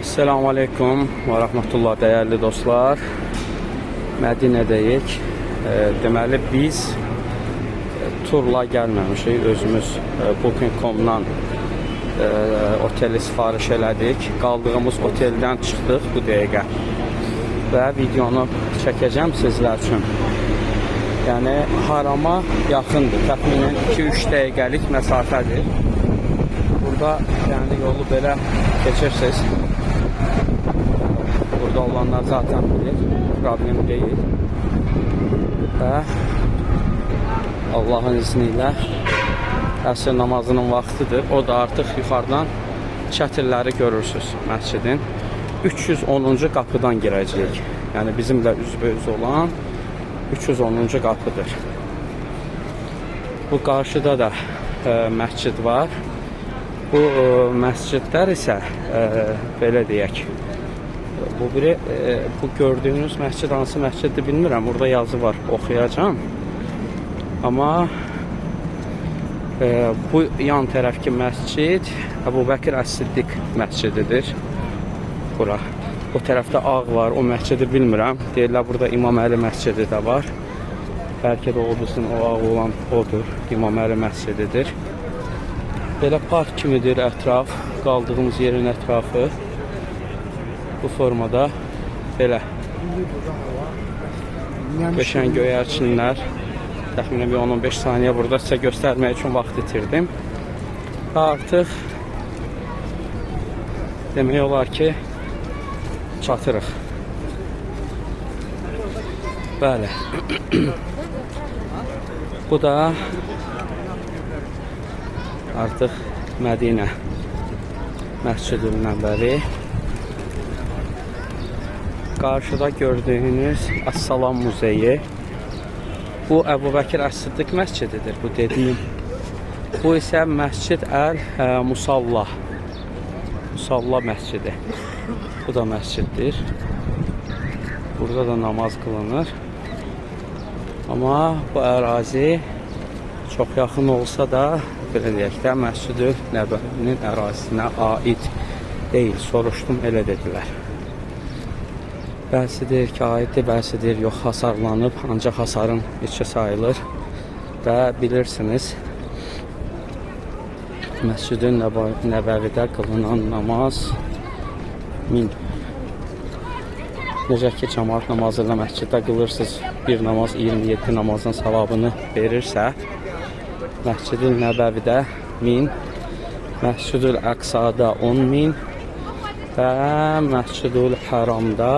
Selamun Aleyküm ve Rahmetullah değerli dostlar. Mədinədəyik. Deməli biz turla gəlməmişik. Özümüz Booking.com-dan oteli sifariş elədik. Qaldığımız oteldən çıxdıq bu dəqiqə. Və videonu çəkəcəm sizlər üçün. Yəni harama yaxındır. Təxminən 2-3 dəqiqəlik məsafədir. Burada yəni yolu belə keçirsiniz. Burada olanlar zaten bilir. Problem değil. Və Allah'ın izniyle əsr namazının vaxtıdır. O da artıq yuxarıdan çətirləri görürsünüz məscidin. 310-cu qapıdan girəcəyik. Yəni bizimlə üzbəüz olan 310-cu qapıdır. Bu qarşıda da məscid var. Bu məscidlər isə belə deyək. Bu gördüğünüz məscid hansı məsciddir bilmirəm. Burada yazı var, oxuyacağım. Amma bu yan tərəfki məscid Əbu Bəkir Əs-Siddiq məscididir. Bura. O tərəfdə ağ var, o məscidi bilmirəm. Deyirlər burada İmam Əli məscidi də var. Bəlkə də oldusun o ağ olan odur. İmam Əli məscididir. Belə park kimidir ətraf, qaldığımız yerin ətrafı. Bu formada belə qəşəng göyərçinlər. Təxminən bir 10-15 saniyə burada sizə göstərmək üçün vaxt itirdim. Və artıq demək olar ki çatırıq. Bəli. Bu da artıq Mədinə Məscid-ül Nəbəvi. Qarşıda gördüyünüz As-Salam Muzeyi. Bu Əbu Bəkir Əs-Siddiq məscididir bu dediyim. Bu isə Məscid Əl-Musalla. Musalla məscidi. Bu da məsciddir. Burada da namaz qılınır. Amma bu ərazi çox yaxın olsa da belə deyək də Məscid-ül Nəbəvinin ərazisinə aid deyil. Soruşdum, elə dedilər. Bəzi deyir ki, aiddir, bəzi deyir yox, hasarlanıb, ancaq hasarın içi sayılır. Və bilirsiniz, Məscid-ül Nəbəvidə qılınan namaz 1000. Necə ki, cəmaat namazıyla məsciddə qılırsınız, bir namaz 27 namazın savabını verirsə, Məscid-ül Nəbəvidə 1000, Məscid-ül Əqsada 10.000 və Məscid-ül Haramda,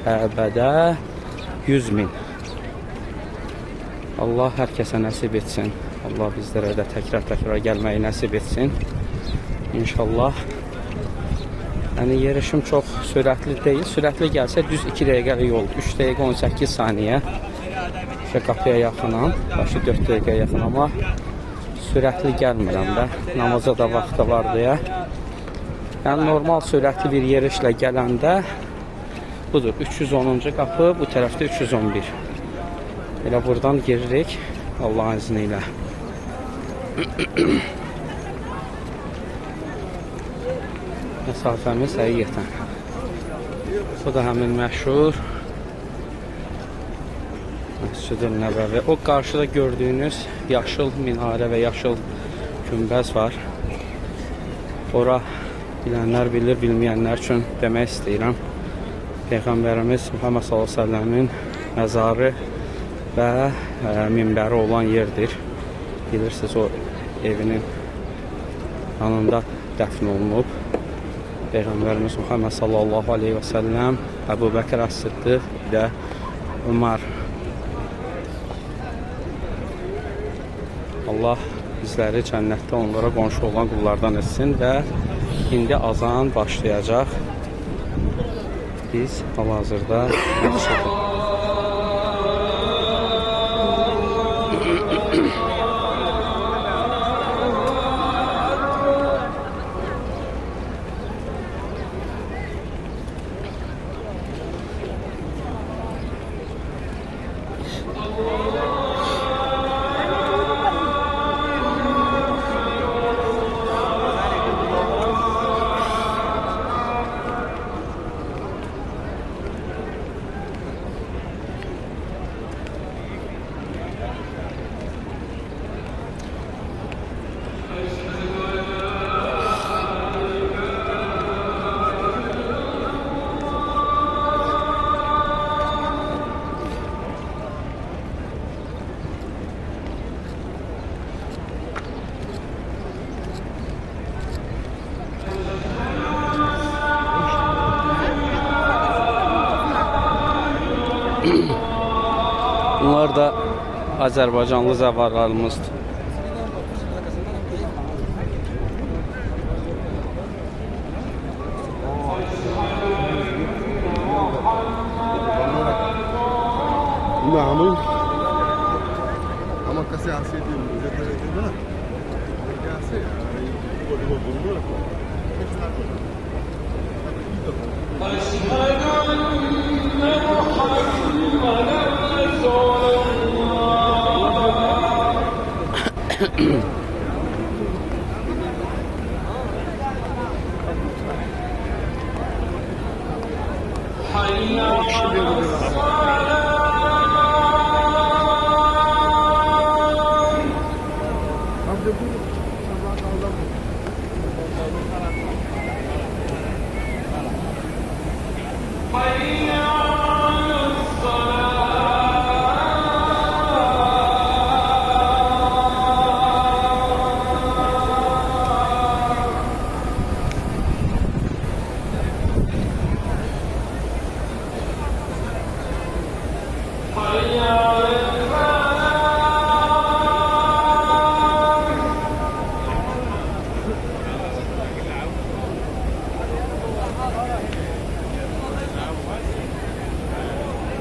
Kəbədə 100.000. Allah hər kəsə nəsib etsin. Allah bizlərə də təkrar gəlməyi nəsib etsin. İnşallah. Yəni yerişim çox sürətli deyil. Sürətli gəlsə düz 2 dəqiqəlik yol. 3 dəqiqə 18 saniyə. Qapıya yaxınam. Başı 4 dəqiqə yaxın, amma sürətli gəlmirəm də. Namaza da vaxtı var deyə. Yəni normal sürətli bir yerişlə gələndə budur 310-cu qapı, bu tərəfdə 311. Elə buradan giririk Allahın izni ilə. Məsafəmiz həqiqətən. Bu da həmin məşhur Məscid-ül Nəbəvi. O qarşıda gördüyünüz yaşıl minarə və yaşıl günbəz var. Ora bilənlər bilir, bilməyənlər üçün demək istəyirəm. Peyğəmbərimiz Muhammed s.ə.v-in məzarı və minbəri olan yerdir. Bilirsiniz, o evinin yanında dəfn olunub. Peyğəmbərimiz Muhammed s.ə.v, Əbu Bəkir Əs-Siddiq və Ömər. Allah bizləri cənnətdə onlara qonşu olan qullardan etsin və indi azan başlayacaq. Biz hal-hazırda məscidə. Bunlar da Azərbaycanlı zəvarlarımızdır. Mahmud. Ama kasih hasil dia, dia tak ada mana. Dia hasil, dia buat.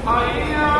Hayya